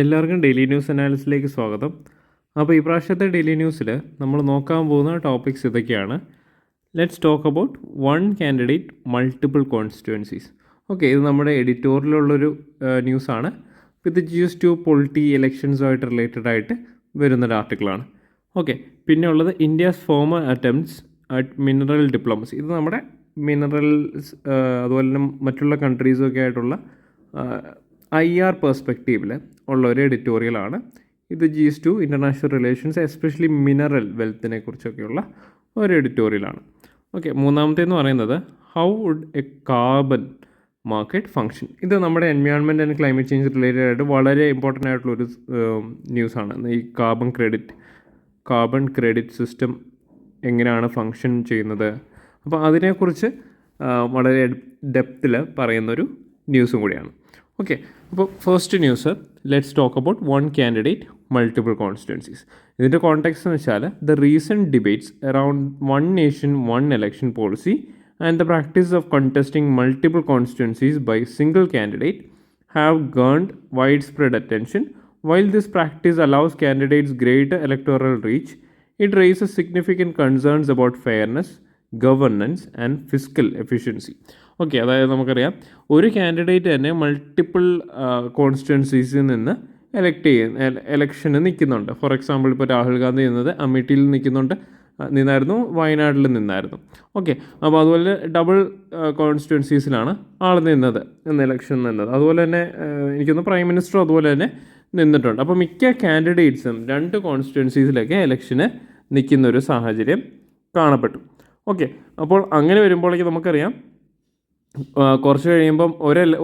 എല്ലാവർക്കും daily news അനാലിസിലേക്ക് സ്വാഗതം. അപ്പോൾ ഈ പ്രാവശ്യത്തെ ഡെയിലി ന്യൂസിൽ നമ്മൾ നോക്കാൻ പോകുന്ന ടോപ്പിക്സ് ഇതൊക്കെയാണ്. Let's talk about one candidate multiple constituencies. Okay, ഇത് നമ്മുടെ എഡിറ്റോറിയലുള്ളൊരു ന്യൂസാണ്. ഇത് GS2 പൊളിറ്റി ഇലക്ഷൻസുമായിട്ട് റിലേറ്റഡ് ആയിട്ട് വരുന്നൊരു ആർട്ടിക്കിളാണ്. ഓക്കെ, പിന്നെ ഉള്ളത് India's former attempts at mineral diplomacy. ഇത് നമ്മുടെ മിനറൽസ് അതുപോലെ തന്നെ മറ്റുള്ള കൺട്രീസൊക്കെ ആയിട്ടുള്ള IR പെർസ്പെക്റ്റീവിൽ ഉള്ള ഒരു എഡിറ്റോറിയലാണ്. ഇത് GS2 international relations especially mineral വെൽത്തിനെ കുറിച്ചൊക്കെയുള്ള ഒരു എഡിറ്റോറിയലാണ്. ഓക്കെ, മൂന്നാമത്തേന്ന് പറയുന്നത് how would a carbon market function. ഇത് നമ്മുടെ environment and climate change related ആയിട്ട് വളരെ ഇമ്പോർട്ടൻ്റ് ആയിട്ടുള്ളൊരു ന്യൂസാണ്. ഈ കാർബൺ ക്രെഡിറ്റ് സിസ്റ്റം എങ്ങനെയാണ് ഫങ്ഷൻ ചെയ്യുന്നത്, അപ്പോൾ അതിനെക്കുറിച്ച് വളരെ ഡെപ്തിൽ പറയുന്നൊരു ന്യൂസും കൂടിയാണ്. ഓക്കെ, അപ്പോൾ first news, let's talk about one candidate multiple constituencies. ഇതിൻ്റെ കോൺടെക്സ്റ്റ് എന്ന് വെച്ചാൽ the recent debates around one nation one election policy and the practice of contesting multiple constituencies by single candidate have garnered widespread attention. While this practice allows candidates greater electoral reach, it raises significant concerns about fairness, governance and fiscal efficiency. Okay, അതായത് നമുക്കറിയാം ഒരു candidate തന്നെ multiple കോൺസ്റ്റിറ്റ്യുവൻസീസിൽ നിന്ന് എലക്ഷന് നിൽക്കുന്നുണ്ട്. For example ഇപ്പോൾ രാഹുൽ ഗാന്ധി നിന്നത് അമേഠിയിൽ നിന്നായിരുന്നു, വയനാട്ടിൽ നിന്നായിരുന്നു. ഓക്കെ, അപ്പോൾ അതുപോലെ ഡബിൾ കോൺസ്റ്റിറ്റ്യുവൻസീസിലാണ് ആൾ ഇലക്ഷൻ നിന്നത്. അതുപോലെ തന്നെ എനിക്കൊന്ന് പ്രൈം മിനിസ്റ്ററും അതുപോലെ തന്നെ നിന്നിട്ടുണ്ട്. അപ്പോൾ മിക്ക കാൻഡിഡേറ്റ്സും രണ്ട് കോൺസ്റ്റിറ്റ്യുവൻസീസിലൊക്കെ ഇലക്ഷന് നിൽക്കുന്നൊരു സാഹചര്യം കാണപ്പെട്ടു. ഓക്കെ, അപ്പോൾ അങ്ങനെ വരുമ്പോഴേക്ക് നമുക്കറിയാം കുറച്ച് കഴിയുമ്പം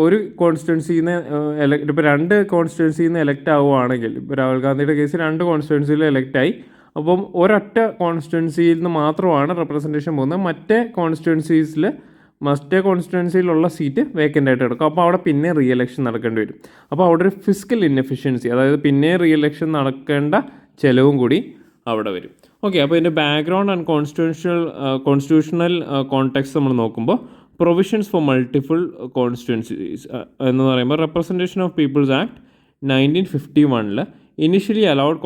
ഒരു കോൺസ്റ്റിറ്റ്യുവൻസിയിൽ നിന്ന് ഇപ്പോൾ രണ്ട് കോൺസ്റ്റിറ്റ്യുവൻസിയിൽ നിന്ന് എലക്ട് ആവുകയാണെങ്കിൽ, ഇപ്പോൾ രാഹുൽ ഗാന്ധിയുടെ കേസിൽ രണ്ട് കോൺസ്റ്റിറ്റ്യുവൻസിയിൽ എലക്റ്റായി, അപ്പം ഒരൊറ്റ കോൺസ്റ്റിറ്റ്യുവൻസിയിൽ നിന്ന് മാത്രമാണ് റെപ്രസെൻറ്റേഷൻ പോകുന്നത്. മറ്റേ കോൺസ്റ്റിറ്റ്യുവൻസിയിലുള്ള സീറ്റ് വേക്കൻ്റ് ആയിട്ട് കിടക്കും. അപ്പോൾ അവിടെ പിന്നെ റീ എലക്ഷൻ നടക്കേണ്ടി വരും. അപ്പോൾ അവിടെ ഒരു ഫിസിക്കൽ ഇൻഎഫിഷ്യൻസി, അതായത് പിന്നെ റീ എലക്ഷൻ നടക്കേണ്ട ചിലവും കൂടി അവിടെ വരും. ഓക്കെ, അപ്പോൾ ഇതിൻ്റെ ബാക്ക്ഗ്രൗണ്ട് ആൻഡ് കോൺസ്റ്റിറ്റ്യൂഷണൽ കോൺടെക്സ്റ്റ് നമ്മൾ നോക്കുമ്പോൾ പ്രൊവിഷൻസ് ഫോർ മൾട്ടിപ്പിൾ കോൺസ്റ്റിറ്റ്യുവൻസീസ് എന്ന് പറയുമ്പോൾ representation of people's act 1951 initially allowed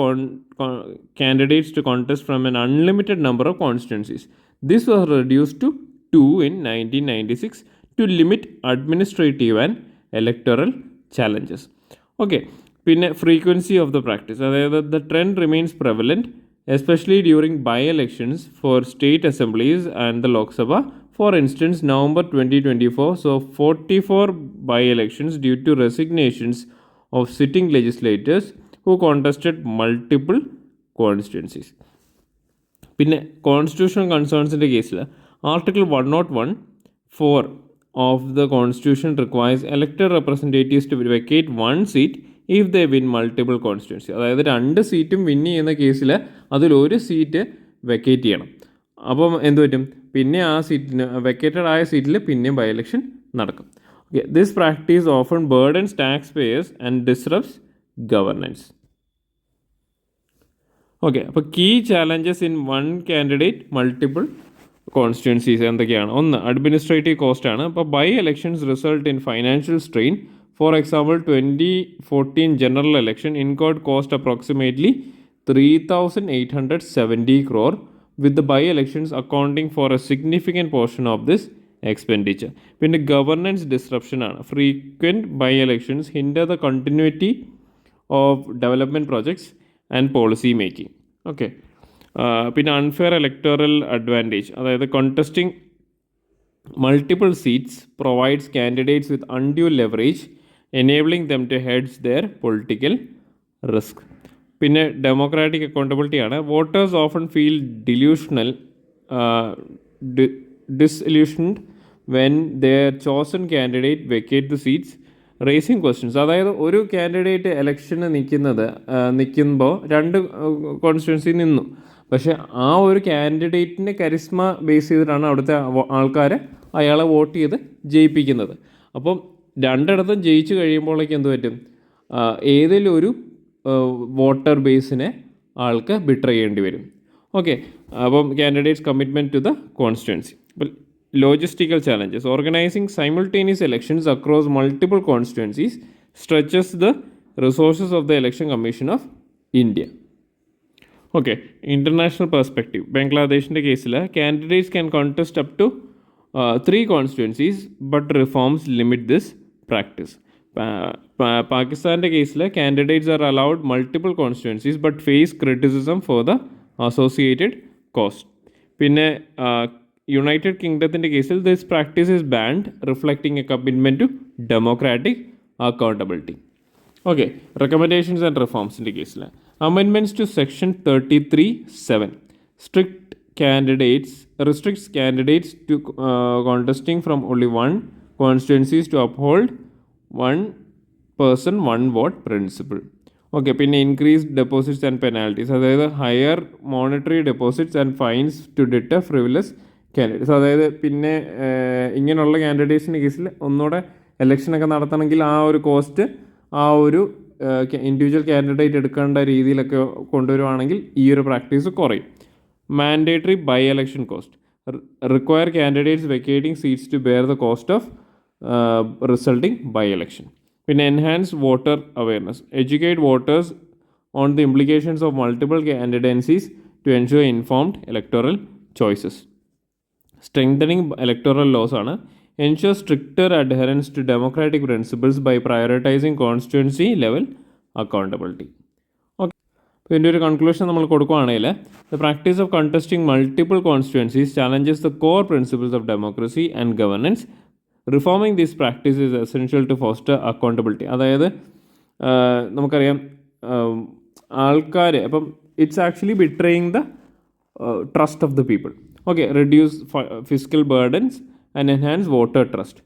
candidates to contest from an unlimited number of constituencies. This was reduced to 2 in 1996 to limit administrative and electoral challenges. Okay, പിന്നെ frequency of the practice, അതായത് the trend remains prevalent especially during by-elections for state assemblies and the Lok Sabha. For instance, November 2024 saw 44 by-elections due to resignations of sitting legislators who contested multiple constituencies. പിന്നെ constitutional കൺസേൺസിൻ്റെ കേസിൽ article 101(4) of the constitution requires elected representatives to vacate one seat if they win multiple constituency. അതായത് രണ്ട് സീറ്റും win ചെയ്യുന്ന കേസിൽ അതിലൊരു seat vacate ചെയ്യണം. അപ്പം എന്ത് പറ്റും, പിന്നെ ആ സീറ്റിന് വെക്കേറ്റഡ് ആയ സീറ്റിൽ പിന്നെയും ബൈ ഇലക്ഷൻ നടക്കും. Okay, this practice often burdens tax payers and disrupts governance. Okay, അപ്പോൾ key challenges in one candidate multiple constituencies എന്തൊക്കെയാണ്? ഒന്ന്, അഡ്മിനിസ്ട്രേറ്റീവ് കോസ്റ്റ് ആണ്. അപ്പോൾ by elections result in financial strain. For example 2014 general election incurred cost approximately 3,870 crore, with the by-elections accounting for a significant portion of this expenditure. പിന്നെ governance disruption ആണ്. Frequent by-elections hinder the continuity of development projects and policy making. Okay, പിന്നെ unfair electoral advantage, അതായത് contesting multiple seats provides candidates with undue leverage, enabling them to hedge their political risk. പിന്നെ democratic accountability ആണ്. Voters often feel disillusioned when their chosen candidate vacate the seats, raising questions. അതായത് ഒരു candidate ഇലക്ഷന് നിൽക്കുമ്പോൾ രണ്ട് constituency നിന്നു, പക്ഷേ ആ ഒരു കാൻഡിഡേറ്റിൻ്റെ കരിസ്മ ബേസ് ചെയ്തിട്ടാണ് അവിടുത്തെ ആൾക്കാർ അയാളെ വോട്ട് ചെയ്ത് ജയിപ്പിക്കുന്നത്. അപ്പം രണ്ടിടത്തും ജയിച്ചു കഴിയുമ്പോഴേക്ക് എന്ത് പറ്റും, ഏതെങ്കിലും ഒരു വോട്ടർ ബേസിനെ ആൾക്ക് ബിട്രേ ചെയ്യേണ്ടി വരും. ഓക്കെ, അപ്പം candidates commitment to the constituency. അപ്പം logistical challenges, organising simultaneous elections across multiple constituencies stretches the resources of the Election Commission of India. Okay, international perspective. Bangladesh's case, candidates can contest up to 3 constituencies, but reforms limit this practice. Pakistan's case, candidates are allowed multiple constituencies, but face criticism for the associated cost. പിന്നെ united കിങ്ഡത്തിൻ്റെ കേസിൽ this practice is banned, reflecting a commitment to democratic accountability. Okay, recommendations and റിഫോംസിൻ്റെ കേസിൽ amendments to section 33(7) restricts candidates to contesting from only one constituencies to uphold one person one vote principle. Okay, പിന്നെ increased deposits and penalties, അതായത് higher monetary deposits and fines to deter frivolous candidates. അതായത് പിന്നെ ഇങ്ങനെയുള്ള കാൻഡിഡേറ്റ്സിൻ്റെ കേസിൽ ഒന്നുകൂടെ ഇലക്ഷനൊക്കെ നടത്തണമെങ്കിൽ ആ ഒരു കോസ്റ്റ് ആ ഒരു ഇൻഡിവിജ്വൽ കാൻഡിഡേറ്റ് എടുക്കേണ്ട രീതിയിലൊക്കെ കൊണ്ടുവരുവാണെങ്കിൽ ഈ ഒരു പ്രാക്ടീസ് കുറയും. Mandatory by election cost require candidates vacating seats to bear the cost of resulting by election. പിന്നെ enhance voter awareness, educate voters on the implications of multiple candidacies to ensure informed electoral choices. Strengthening electoral laws ആണ്. Ensure stricter adherence to democratic principles by prioritising constituency level accountability. Okay, അപ്പോൾ ഇതിൻ്റെ ഒരു conclusion നമ്മൾ കൊടുക്കുകയാണെങ്കിൽ the practice of contesting multiple constituencies challenges the core principles of democracy and governance. Reforming these practice is essential to foster accountability. അതായത് നമുക്കറിയാം ആൾക്കാർ അപ്പം it's actually betraying the trust of the people. Okay, reduce physical burdens and enhance voter trust.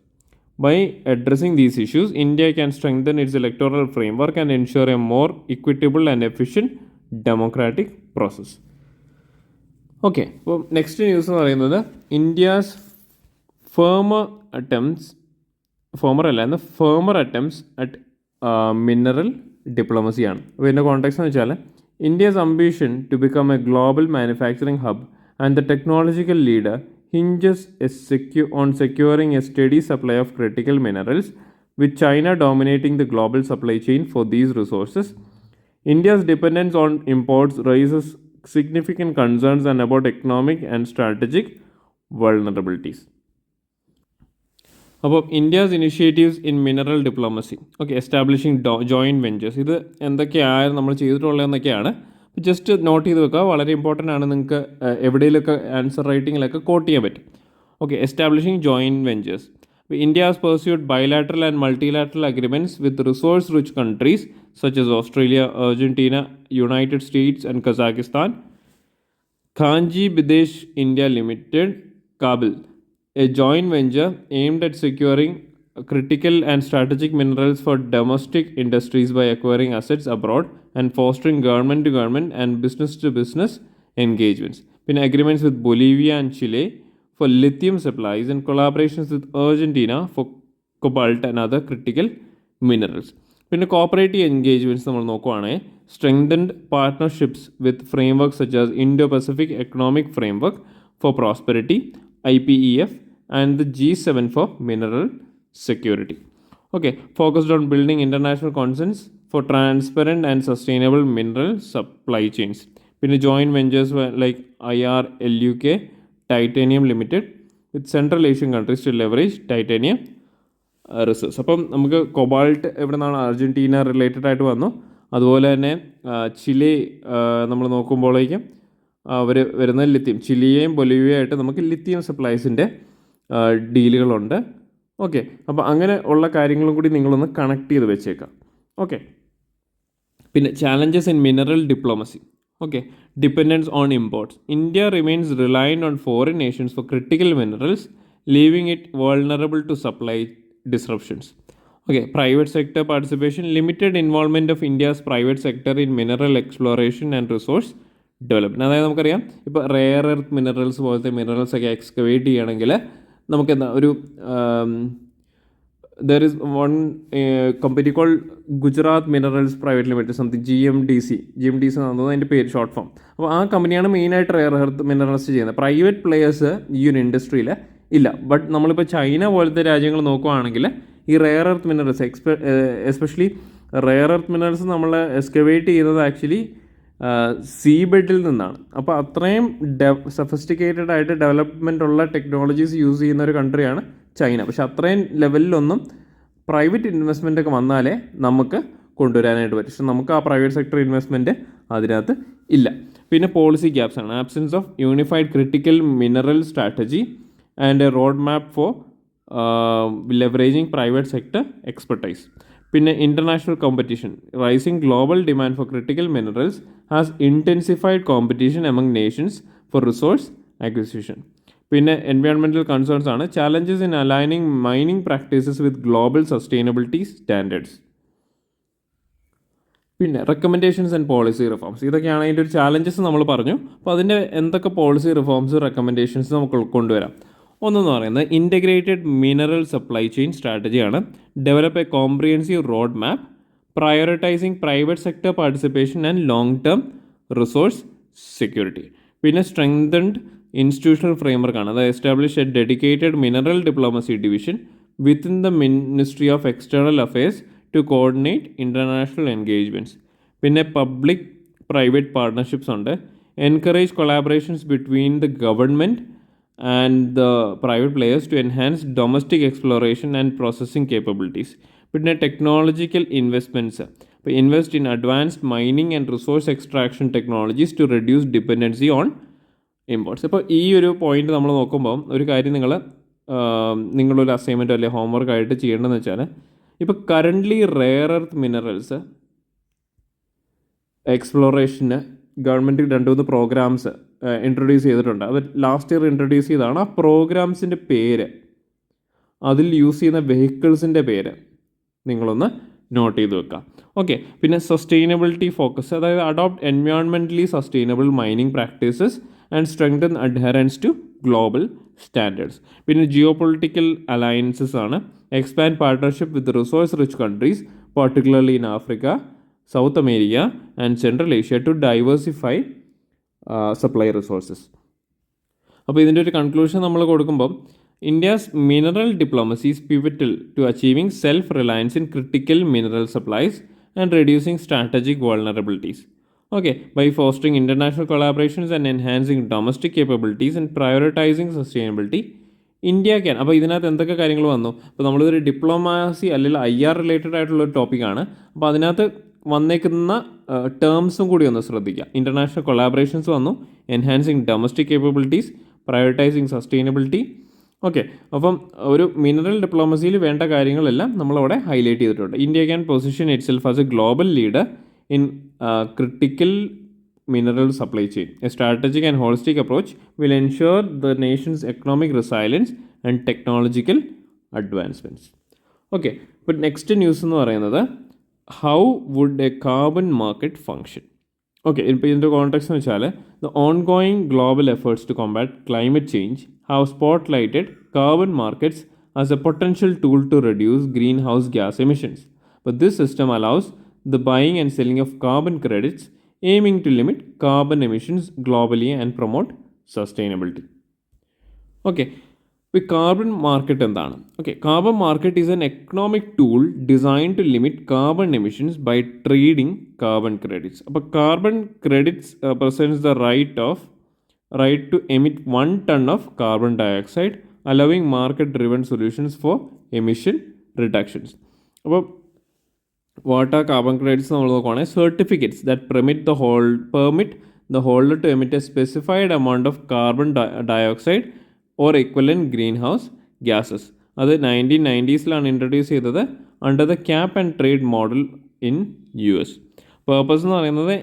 By addressing these issues, India can strengthen its electoral framework and ensure a more equitable and efficient democratic process. Okay, അപ്പോൾ next news എന്ന് പറയുന്നത് India's former attempts at mineral ഡിപ്ലോമസിയാണ്. അപ്പോൾ ഇതിൻ്റെ context എന്ന് വെച്ചാൽ India's ambition to become a global manufacturing hub and the technological leader hinges on securing a steady supply of critical minerals, with China dominating the global supply chain for these resources. India's dependence on imports raises significant concerns and about economic and strategic vulnerabilities. അപ്പോൾ India's initiatives in mineral diplomacy, okay, establishing joint ventures, ഇത് എന്തൊക്കെയാണ് നമ്മൾ ചെയ്തിട്ടുള്ളതെന്നൊക്കെയാണ്. Just not ചെയ്ത് വെക്കുക, വളരെ important ആണ്. നിങ്ങൾക്ക് എവിടെയെങ്കിലുമൊക്കെ ആൻസർ റൈറ്റിങ്ങിലൊക്കെ കോട്ട് ചെയ്യാൻ പറ്റും. Okay, establishing joint ventures. India has pursued bilateral and multilateral agreements with resource-rich countries such as Australia, Argentina, United States and Kazakhstan. Khanji Bidesh India Limited, Kabul, a joint venture aimed at securing critical and strategic minerals for domestic industries by acquiring assets abroad and fostering government-to-government and business-to-business engagements. Been agreements with Bolivia and Chile for lithium supplies and collaborations with Argentina for cobalt and other critical minerals. പിന്നെ cooperative engagements നമ്മൾ നോക്കുവാണെങ്കിൽ strengthened partnerships with frameworks such as Indo Pacific economic framework four prosperity IPEF and the G7 for mineral security. Okay, focused on building international consensus for transparent and sustainable mineral supply chains. പിന്നെ joint ventures like IRLUK Titanium Limited with Central Asian countries to leverage titanium resource. അപ്പം നമുക്ക് cobalt എവിടെ നിന്നാണ്, Argentina related ആയിട്ട് വന്നു. അതുപോലെ തന്നെ Chile നമ്മൾ നോക്കുമ്പോഴേക്കും അവർ വരുന്ന ലിത്യം, ചിലിയെയും ബൊലിവിയയായിട്ട് നമുക്ക് ലിത്യം സപ്ലൈസിൻ്റെ ഡീലുകളുണ്ട്. ഓക്കെ, അപ്പോൾ അങ്ങനെ ഉള്ള കാര്യങ്ങളും കൂടി നിങ്ങളൊന്ന് കണക്ട് ചെയ്ത് വെച്ചേക്കാം. ഓക്കെ, പിന്നെ challenges in mineral diplomacy. Okay, dependence on imports. India remains reliant on foreign nations for critical minerals, leaving it vulnerable to supply disruptions. Okay, private sector participation. Limited involvement of India's private sector in mineral exploration and resource development. അതായത് നമുക്കറിയാം, ഇപ്പോൾ rare earth minerals പോലത്തെ minerals ഒക്കെ excavate ചെയ്യണമെങ്കിൽ നമുക്ക് എന്താ ഒരു there is one company called Gujarat Minerals Private Limited, something GMDC എന്നാണ് അതിൻ്റെ പേര്, ഷോർട്ട് ഫോം. അപ്പോൾ ആ കമ്പനിയാണ് മെയിനായിട്ട് റെയർ എർത്ത് മിനറൽസ് ചെയ്യുന്നത്. പ്രൈവറ്റ് പ്ലെയേഴ്സ് ഈ ഒരു ഇൻഡസ്ട്രിയിൽ ഇല്ല. ബട്ട് നമ്മളിപ്പോൾ ചൈന പോലത്തെ രാജ്യങ്ങൾ നോക്കുകയാണെങ്കിൽ ഈ rare earth minerals especially rare earth minerals നമ്മൾ എക്സ്കവേറ്റ് ചെയ്യുന്നത് ആക്ച്വലി സീ ബെഡിൽ നിന്നാണ്. അപ്പോൾ അത്രയും സഫിസ്റ്റിക്കേറ്റഡ് ആയിട്ട് ഡെവലപ്മെൻ്റ് ഉള്ള ടെക്നോളജീസ് യൂസ് ചെയ്യുന്ന ഒരു കൺട്രിയാണ് ചൈന. പക്ഷെ അത്രയും ലെവലിലൊന്നും പ്രൈവറ്റ് ഇൻവെസ്റ്റ്മെൻ്റ് ഒക്കെ വന്നാലേ നമുക്ക് കൊണ്ടുവരാനായിട്ട് പറ്റും. പക്ഷെ നമുക്ക് ആ പ്രൈവറ്റ് സെക്ടർ ഇൻവെസ്റ്റ്മെൻറ്റ് അതിനകത്ത് ഇല്ല. പിന്നെ പോളിസി ഗ്യാപ്സ് ആണ്. Absence of unified critical mineral strategy and a road map for leveraging private sector expertise. പിന്നെ international competition. Rising global demand for critical minerals has intensified competition among nations for resource acquisition. പിന്നെ environmental concerns ആണ്. Challenges in aligning mining practices with global sustainability standards. പിന്നെ recommendations and policy reforms. ഇതൊക്കെയാണ് അതിൻ്റെ ഒരു challenges നമ്മൾ പറഞ്ഞു. അപ്പോൾ അതിൻ്റെ എന്തൊക്കെ പോളിസി റിഫോംസ് റെക്കമെൻഡേഷൻസ് നമുക്ക് കൊണ്ടുവരാം. ഒന്നെന്ന് പറയുന്നത് ഇൻറ്റഗ്രേറ്റഡ് മിനറൽ സപ്ലൈ ചെയിൻ സ്ട്രാറ്റജിയാണ്. Develop a comprehensive road map, prioritising private sector participation and long term resource security. പിന്നെ സ്ട്രെങ്തൻഡ് ഇൻസ്റ്റിറ്റ്യൂഷണൽ ഫ്രെയിംവർക്കാണ്. അത് establish a dedicated mineral diplomacy division within the ministry of external affairs to coordinate international engagements. പിന്നെ public private partnerships ഉണ്ട്. Encourage collaborations between the government and the private players to enhance domestic exploration and processing capabilities. പിന്നെ technological investments. ഇപ്പോൾ invest in advanced mining and resource extraction technologies to reduce dependency on imports. അപ്പോൾ ഈ ഒരു point നമ്മൾ നോക്കുമ്പോൾ ഒരു കാര്യം നിങ്ങളൊരു അസൈൻമെൻറ്റോ അല്ലെങ്കിൽ ഹോംവർക്ക് ആയിട്ട് ചെയ്യേണ്ടതെന്ന് വെച്ചാൽ, ഇപ്പോൾ കറൻ്റ്ലി റെയർ എർത്ത് മിനറൽസ് എക്സ്പ്ലോറേഷന് ഗവൺമെൻറ് 2-3 പ്രോഗ്രാംസ് ഇൻട്രൊഡ്യൂസ് ചെയ്തിട്ടുണ്ട്. അത് ലാസ്റ്റ് ഇയർ ഇൻട്രൊഡ്യൂസ് ചെയ്തതാണ്. ആ പ്രോഗ്രാംസിൻ്റെ പേര്, അതിൽ യൂസ് ചെയ്യുന്ന വെഹിക്കിൾസിൻ്റെ പേര് നിങ്ങളൊന്ന് നോട്ട് ചെയ്ത് വെക്കാം. ഓക്കെ. പിന്നെ സസ്റ്റൈനബിലിറ്റി ഫോക്കസ്, അതായത് അഡോപ്റ്റ് എൻവയോൺമെൻ്റലി sustainable mining practices and strengthen adherence to global standards. പിന്നെ ജിയോ പൊളിറ്റിക്കൽ അലയൻസസ് ആണ്. Expand partnership with resource rich countries particularly in Africa, South America and Central Asia to diversify supply resources. അപ്പോൾ ഇതിൻ്റെ ഒരു conclusion നമ്മൾ കൊടുക്കുമ്പം, India's mineral diplomacy is pivotal to achieving self reliance in critical mineral supplies and reducing strategic vulnerabilities. Okay, by fostering international collaborations and enhancing domestic capabilities and prioritizing sustainability, India can. അപ്പോൾ ഇതിനകത്ത് എന്തൊക്കെ കാര്യങ്ങൾ വന്നു? അപ്പോൾ നമ്മളിതൊരു ഡിപ്ലോമാസി അല്ലെങ്കിൽ IR related ആയിട്ടുള്ളൊരു ടോപ്പിക്കാണ്. അപ്പോൾ അതിനകത്ത് വന്നേക്കുന്ന ടേംസും കൂടി ഒന്ന് ശ്രദ്ധിക്കുക. ഇൻ്റർനാഷണൽ കൊളാബറേഷൻസ് വന്നു, enhancing domestic capabilities, prioritising sustainability. Okay. അപ്പം ഒരു മിനറൽ ഡിപ്ലോമസിയിൽ വേണ്ട കാര്യങ്ങളെല്ലാം നമ്മളവിടെ ഹൈലൈറ്റ് ചെയ്തിട്ടുണ്ട്. India can position it self as A global leader in critical mineral supply chain. A strategic and holistic approach will ensure the nation's economic resilience and technological advancements. Okay, but next news എന്ന് പറയുന്നത്, how would a carbon market function? Okay, ഇപ്പോൾ ഇതിൻ്റെ context എന്ന് വെച്ചാൽ, the ongoing global efforts to combat climate change have spotlighted carbon markets as a potential tool to reduce greenhouse gas emissions. But this system allows the buying and selling of carbon credits, aiming to limit carbon emissions globally and promote sustainability. Okay, the carbon market എന്താണ്? Okay, carbon market is an economic tool designed to limit carbon emissions by trading carbon credits. അപ്പോൾ carbon credits presents the right to emit 1 ton of carbon dioxide, allowing market-driven solutions for emission reductions. അപ്പോൾ what are carbon credits നമ്മൾ നോക്കുകയാണെങ്കിൽ, certificates that permit the holder to emit a specified amount of carbon dioxide or equivalent green house gases. അത് 1990s introduce ചെയ്തത് under the cap and trade model in US. Purpose എന്ന് പറയുന്നത്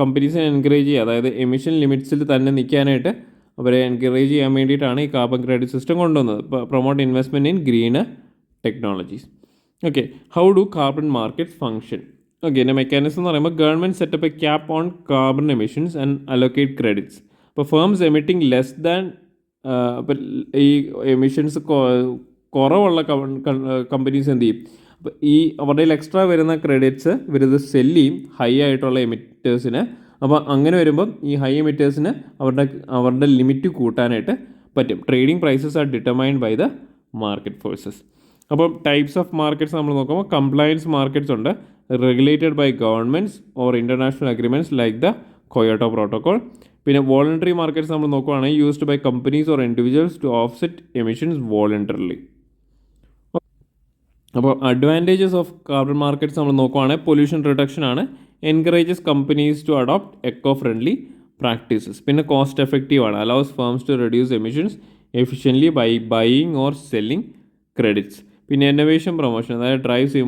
കമ്പനീസിനെ encourage ചെയ്യുക, അതായത് emission ലിമിറ്റ്സിൽ തന്നെ നിൽക്കാനായിട്ട് അവരെ encourage ചെയ്യാൻ വേണ്ടിയിട്ടാണ് ഈ കാർബൺ ക്രെഡിറ്റ് സിസ്റ്റം കൊണ്ടുവന്നത്. Promote investment in green technologies. Okay, how do carbon markets function? Okay, the mechanism എന്ന് പറയുമ്പോൾ, government set up a cap on carbon emissions and allocate credits. അപ്പോൾ ഫേംസ് എമിറ്റിംഗ് ലെസ് ദാൻ, ഈ emissions കുറവുള്ള companies എന്ത് ചെയ്യും? അപ്പോൾ ഈ അവരുടെ എക്സ്ട്രാ വരുന്ന ക്രെഡിറ്റ്സ് ഇവരിത് സെല്ല് ചെയ്യും ഹൈ ആയിട്ടുള്ള എമിറ്റേഴ്സിന്. അപ്പോൾ അങ്ങനെ വരുമ്പം ഈ ഹൈ എമിറ്റേഴ്സിന് അവരുടെ ലിമിറ്റ് കൂട്ടാനായിട്ട് പറ്റും. Trading prices are determined by the market forces. അപ്പോൾ ടൈപ്സ് ഓഫ് മാർക്കറ്റ്സ് നമ്മൾ നോക്കുമ്പോൾ, കംപ്ലയൻസ് മാർക്കറ്റ്സ് ഉണ്ട്, regulated by governments or international agreements like the Kyoto Protocol. പിന്നെ വോളണ്ടറി മാർക്കറ്റ്സ് നമ്മൾ നോക്കുകയാണെങ്കിൽ used by companies or individuals to offset emissions voluntarily. അപ്പോൾ advantages of carbon markets നമ്മൾ നോക്കുകയാണെങ്കിൽ പൊല്യൂഷൻ റിഡക്ഷൻ ആണ്, encourages companies to adopt eco friendly practices. പിന്നെ cost effective ആണ്, allows firms to reduce emissions efficiently by buying or selling credits. പിന്നെ innovation promotion, അതായത് drives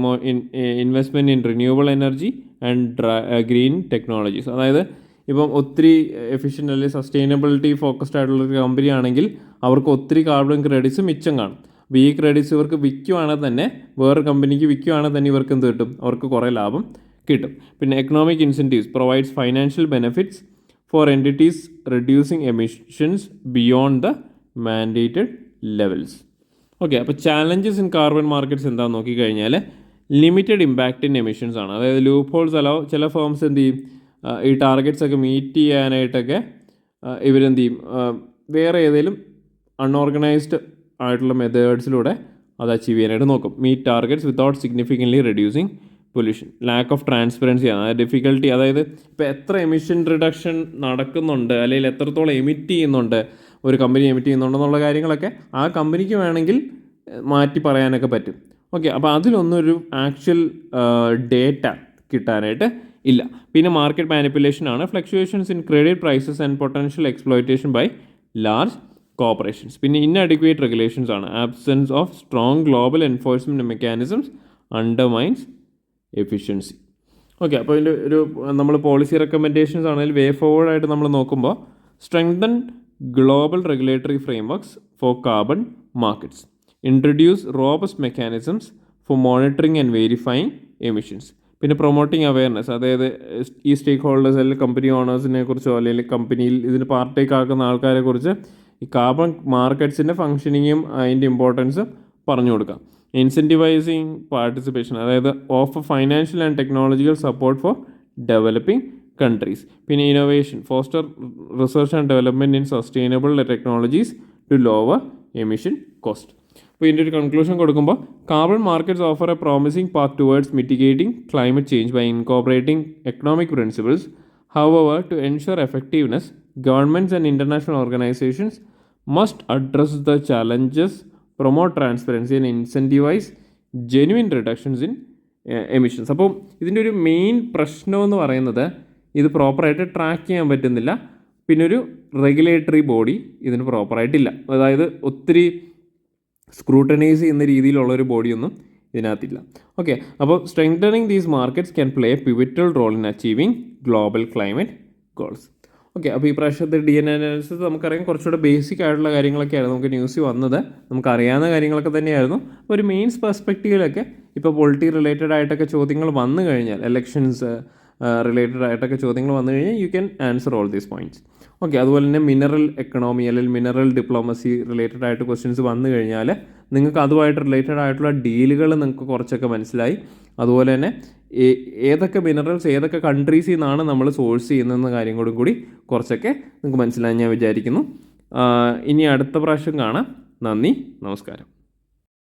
investment in renewable energy and green technologies. അതായത് ഇപ്പം ഒത്തിരി efficient അല്ലെങ്കിൽ sustainability focused ആയിട്ടുള്ളൊരു company ആണെങ്കിൽ അവർക്ക് ഒത്തിരി കാർബൺ ക്രെഡിറ്റ്സ് മിച്ചം കാണും. അപ്പോൾ ഈ ക്രെഡിറ്റ്സ് ഇവർക്ക് വിൽക്കുവാണെങ്കിൽ തന്നെ, വേറൊരു കമ്പനിക്ക് വിൽക്കുവാണെങ്കിൽ തന്നെ ഇവർക്ക് എന്ത് കിട്ടും, അവർക്ക് കുറേ ലാഭം കിട്ടും. പിന്നെ economic incentives provides financial benefits for entities reducing emissions beyond the mandated levels. Okay, അപ്പോൾ ചാലഞ്ചസ് ഇൻ കാർബൺ മാർക്കറ്റ്സ് എന്താണെന്ന് നോക്കിക്കഴിഞ്ഞാൽ ലിമിറ്റഡ് ഇമ്പാക്റ്റ് ഇൻ എമിഷൻസ് ആണ്. അതായത് ലൂപ്പ് ഹോൾസ് അലോ ചില ഫേംസ് എന്ത് ചെയ്യും, ഈ ടാർഗറ്റ്സ് ഒക്കെ മീറ്റ് ചെയ്യാനായിട്ടൊക്കെ ഇവരെന്ത് ചെയ്യും, വേറെ ഏതെങ്കിലും അൺഓർഗനൈസ്ഡ് ആയിട്ടുള്ള മെത്തേഡ്സിലൂടെ അത് അച്ചീവ് ചെയ്യാനായിട്ട് നോക്കും. Meet targets without significantly reducing pollution. Lack of transparency ആണ്, അതായത് ഡിഫിക്കൽട്ടി. അതായത് ഇപ്പോൾ എത്ര എമിഷൻ റിഡക്ഷൻ നടക്കുന്നുണ്ട് അല്ലെങ്കിൽ എത്രത്തോളം എമിറ്റ് ചെയ്യുന്നുണ്ട് ഒരു കമ്പനി എമിറ്റ് ചെയ്യുന്നുണ്ടെന്നുള്ള കാര്യങ്ങളൊക്കെ ആ കമ്പനിക്ക് വേണമെങ്കിൽ മാറ്റി പറയാനൊക്കെ പറ്റും. ഓക്കെ, അപ്പോൾ അതിലൊന്നും ഒരു ആക്ച്വൽ ഡേറ്റ കിട്ടാനായിട്ട് ഇല്ല. പിന്നെ മാർക്കറ്റ് മാനിപ്പുലേഷൻ ആണ്, fluctuations in credit prices and potential exploitation by large corporations. പിന്നെ ഇൻഅഡിക്വേറ്റ് റെഗുലേഷൻസ് ആണ്, absence of strong global enforcement mechanisms undermines efficiency. Okay, അപ്പോൾ ഇതിൻ്റെ ഒരു നമ്മൾ പോളിസി റെക്കമെൻഡേഷൻസ് ആണെങ്കിൽ വേ ഫോർവേഡ് ആയിട്ട് നമ്മൾ നോക്കുമ്പോൾ strengthen global regulatory frameworks for carbon markets, introduce robust mechanisms for monitoring and verifying emissions. പിന്നെ പ്രൊമോട്ടിങ് അവയർനെസ്, അതായത് ഈ സ്റ്റേക്ക് ഹോൾഡേഴ്സ് അല്ലെങ്കിൽ കമ്പനി ഓണേഴ്സിനെ കുറിച്ചോ അല്ലെങ്കിൽ കമ്പനിയിൽ ഇതിന് പാർട്ടേക്ക് ആക്കുന്ന ആൾക്കാരെ കുറിച്ച് ഈ കാർബൺ മാർക്കറ്റ്സിൻ്റെ ഫങ്ഷനിങ്ങും അതിൻ്റെ ഇമ്പോർട്ടൻസും പറഞ്ഞു കൊടുക്കാം. ഇൻസെൻറ്റിവൈസിങ് പാർട്ടിസിപ്പേഷൻ, അതായത് offer financial and technological support for developing countries. പിന്നെ innovation, foster research and development in sustainable technologies to lower emission cost. അപ്പോൾ ഇതിൻ്റെ ഒരു കൺക്ലൂഷൻ കൊടുക്കുമ്പോൾ carbon markets offer a promising path towards mitigating climate change by incorporating economic principles. However, to ensure effectiveness, governments and international organizations must address the challenges, promote transparency and incentivize genuine reductions in emissions. അപ്പോൾ ഇതിൻ്റെ ഒരു main പ്രശ്നമെന്ന് പറയുന്നത് ഇത് പ്രോപ്പറായിട്ട് track ചെയ്യാൻ പറ്റുന്നില്ല. പിന്നെ ഒരു റെഗുലേറ്ററി ബോഡി ഇതിന് പ്രോപ്പറായിട്ടില്ല. അതായത് ഒത്തിരി സ്ക്രൂട്ടനൈസ് ചെയ്യുന്ന രീതിയിലുള്ളൊരു ബോഡിയൊന്നും ഇതിനകത്തില്ല. ഓക്കെ, അപ്പോൾ strengthening these markets can play a pivotal role in achieving global climate goals. Okay, അപ്പോൾ ഈ പ്രാവശ്യത്തെ DNA അനാലിസിസ് നമുക്കറിയാം കുറച്ചുകൂടെ ബേസിക് ആയിട്ടുള്ള കാര്യങ്ങളൊക്കെയായിരുന്നു നമുക്ക് ന്യൂസ് വന്നത്, നമുക്കറിയാവുന്ന കാര്യങ്ങളൊക്കെ തന്നെയായിരുന്നു. ഒരു മെയിൻസ് പെർസ്പെക്റ്റീവിലൊക്കെ ഇപ്പോൾ പൊളിറ്റി റിലേറ്റഡ് ആയിട്ടൊക്കെ ചോദ്യങ്ങൾ വന്നു കഴിഞ്ഞാൽ, എലക്ഷൻസ് റിലേറ്റഡ് ആയിട്ടൊക്കെ ചോദ്യങ്ങൾ വന്നു കഴിഞ്ഞാൽ you can answer all these points. Okay, അതുപോലെ തന്നെ മിനറൽ എക്കണോമി അല്ലെങ്കിൽ മിനറൽ ഡിപ്ലോമസി റിലേറ്റഡ് ആയിട്ട് ക്വസ്റ്റ്യൻസ് വന്നു കഴിഞ്ഞാൽ നിങ്ങൾക്ക് അതുമായിട്ട് റിലേറ്റഡ് ആയിട്ടുള്ള ഡീലുകൾ നിങ്ങൾക്ക് കുറച്ചൊക്കെ മനസ്സിലായി. അതുപോലെ തന്നെ ഏതൊക്കെ മിനറൽസ് ഏതൊക്കെ കൺട്രീസിൽ നിന്നാണ് നമ്മൾ സോഴ്സ് ചെയ്യുന്നതെന്ന കാര്യം കൂടി കുറച്ചൊക്കെ നിങ്ങൾക്ക് മനസ്സിലായി ഞാൻ വിചാരിക്കുന്നു. ഇനി അടുത്ത പ്രാവശ്യം കാണാം. നന്ദി, നമസ്കാരം.